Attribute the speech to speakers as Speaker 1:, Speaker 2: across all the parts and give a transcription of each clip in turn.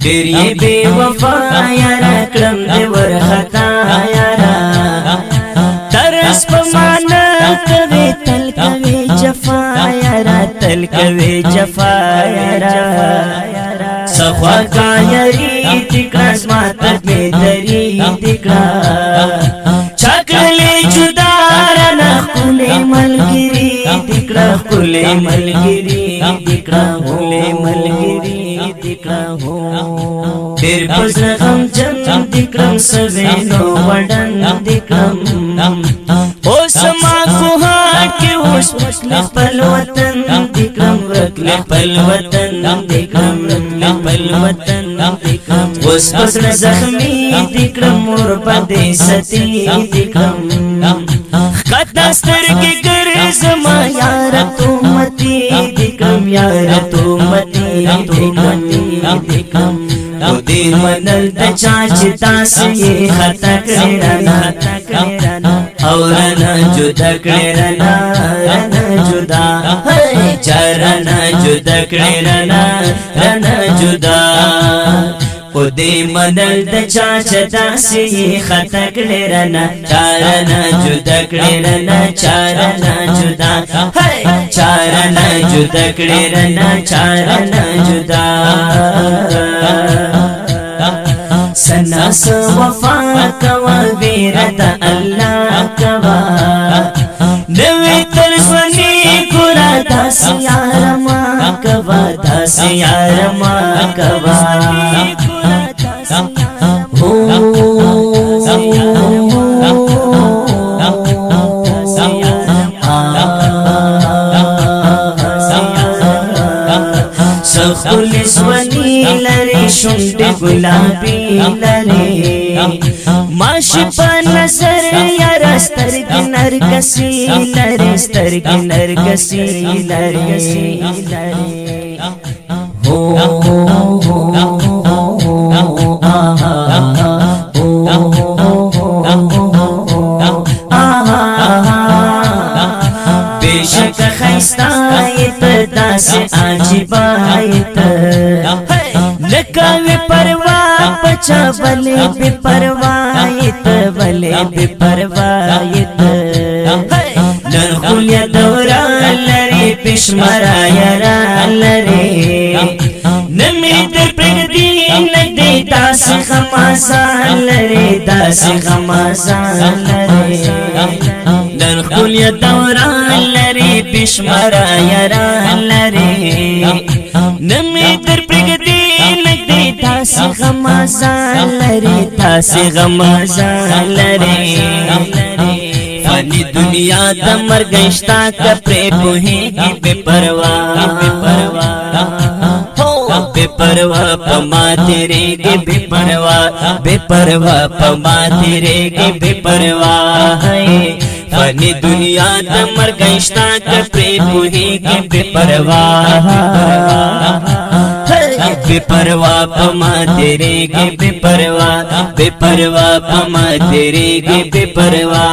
Speaker 1: ډېر یې بې وفا یاره کړم دې ورخطا یاره ترس په معنا کوي تل کوي جفا یاره تل کوي جفا یاره صفا کا یری دکړه زما ته بې دری دکړه چاکلې جدا رانه ښکلې ملګري دکړه ښکلې ملګري دکړه ښکلې ملګري دکړه هو ډېر په زړه غمجن دکړم سوینو وډن دکړم اوس ما کوهاټ کې اوس وکړې خپل وطن دکړم وکړې خپل وطن دکړم وکړې خپل وطن دکړم اوس په زړه زخمي دکړم مور باندې ستی دکړم ښکته سترګې ګرځما یاره تو متي دکړم یاره تو متي دکړم او دې منل د چا چې تاسو یې خطا کړی رانا او رانا جدا کړی رانا جدا چرنا جدا کړی رانا جدا او دې منل د چا چې تاسو یې خطا کړی رانا چرنا جدا کړی رانا چرنا جدا چرنا جدا کړی رانا چرنا جدا سنا سو وفا کوا ویرت اللہ کوا نوی ترسونی گورا داس یارما کوا داس یارما کوا سخلسونی لری شنڈ گلابی لری ماشی پا نظر یارا سترگ نرگسی لری سترگ نرگسی لری ہو بیشک خیستایت داس عجیبایت لکاوی پروا پچا بلے بے پروایت بلے بے پروایت نرخول یا دوران لری پشمرا یران لری نمی در پردی ندی داس خمازان لری داس خمازان لری نرخول یا دوران لری پشمرا یران لری نمی در پردی تاسی غمازان لری تاسی غمازان لری فانی دنیا دا مرگشتا کپری پوہیگی بے پروا بے پروا پما تیرے گی بے پروا بے پروا پما تیرے گی بے پروا فانی دنیا دا مرگشتا کپری پوہیگی بے پروا بے پروا پما تیرے گے بے پروا پما تیرے گے بے پروا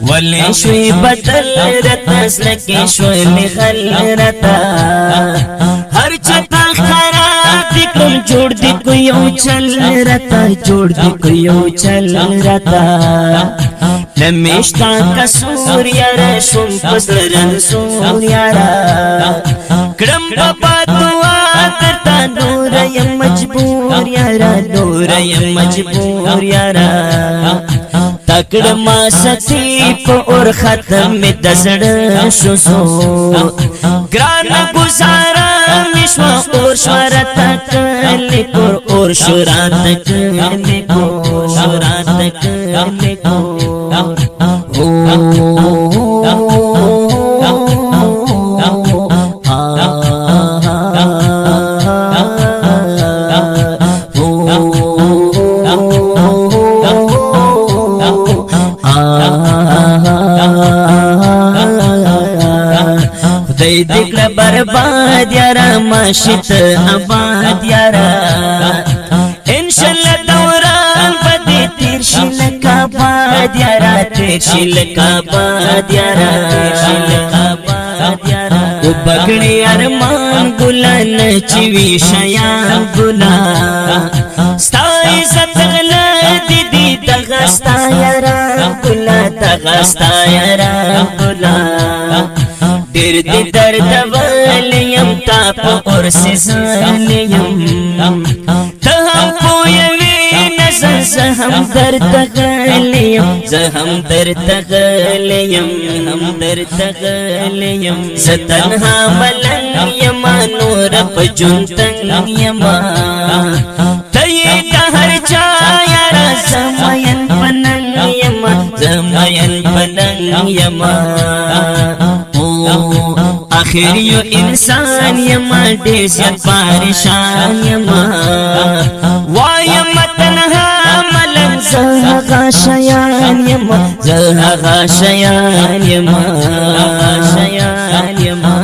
Speaker 1: ولی شوی بدل رتا سلکی شوی غل رتا ہر چتا خراب دکم جوڑ دی کویو چل رتا جوڑ دی کویو چل رتا نمیشتا کسور یارا شم پسرن سور یارا کرم بابا دعا درتا نور یم مجبور یارا نور یم مجبور یارا تکڑ ما سکیپ اور ختم دزڑ شسو گران گزارا مشوا اور شورت کلکور اور شورات کلکور شورات کلکور خدای دکړه برباد یارا ماشت آباد یارا انشاءاللہ دوران بدی تیر شل کاباد یارا تیر شل کاباد یارا و بگڑی ارمان گلا نچوی شیان گلا ستای زتغلا دی دی تغستا یران گلا تغستا یران گلا دیر دی درد والیم تاپ اور سزالیم تہم پویوی نظر زہم در تغلیم زہم در تغلیم ہم در تغلیم زتنہا ملن یما نور پجنتن یما تیتا ہر چایا زمین پنن یما زمین پنن یما آخر یو انسان یما دیر زیاد پارشان یما وایم تنہا ملن زہغا شیان یما زہغا شیان یما شیان یما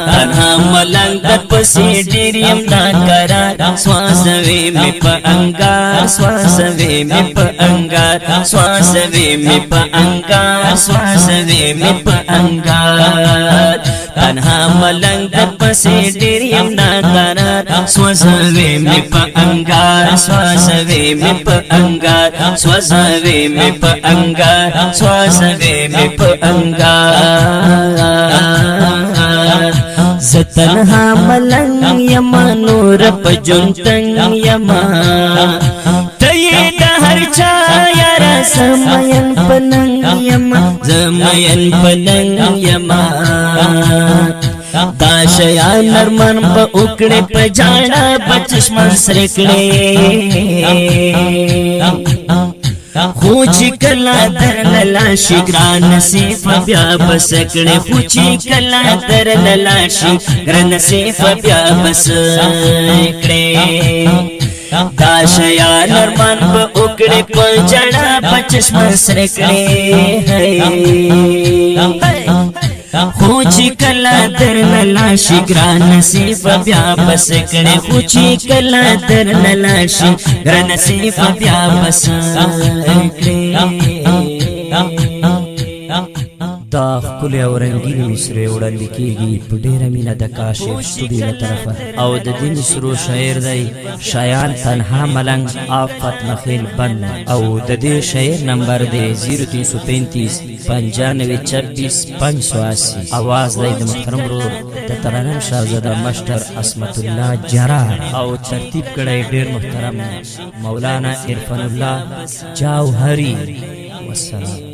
Speaker 1: تنہا ملنگ در پسی ڈیریم دا کرار سوازوی می پا انگار سوازوی می پا انگار سوازوی می پا انگار سوازوی می پا انگار تنہا ملنگ در پسی ڈیریم دا کرار سوازوی می پا انگار سوازوی می پا انگار سوازوی می پا انگار سوازوی می پا انگار زتنها ملنگ یما نور پجنتن یما تیید ہر چایا زمین پننگ یما زمین پننگ یما دا شیان نرمن با اکڑے پجانا بچشمن سرکڑے خوچی کلا در للاشی گران سیف بیا بسکڑے خوچی کلا در للاشی گران سیف بیا بسکڑے دا شیان نرمان با اکڑے پجانا بچشمن سرکڑے خوچی کلا در نلاشی گران نصیب بیا بسکڑے خوچی کلا در نلاشی گران نصیب بیا بسکڑے دا خپل او رنگین مصری وړاندې کیږي په ډیره مینه د کاشف سټوډیو له طرفه او د دې مصرو شاعر دی شایان تنها ملنګ آفت مخیل بن او د دې شاعر نمبر دی 0335 9526 580 आवाज دی د محترم ورور د ترانم شاهزاده مشتر اسمت الله جرار او ترتیب کړی ډیر محترم مولانا عرفان الله جوهری والسلام.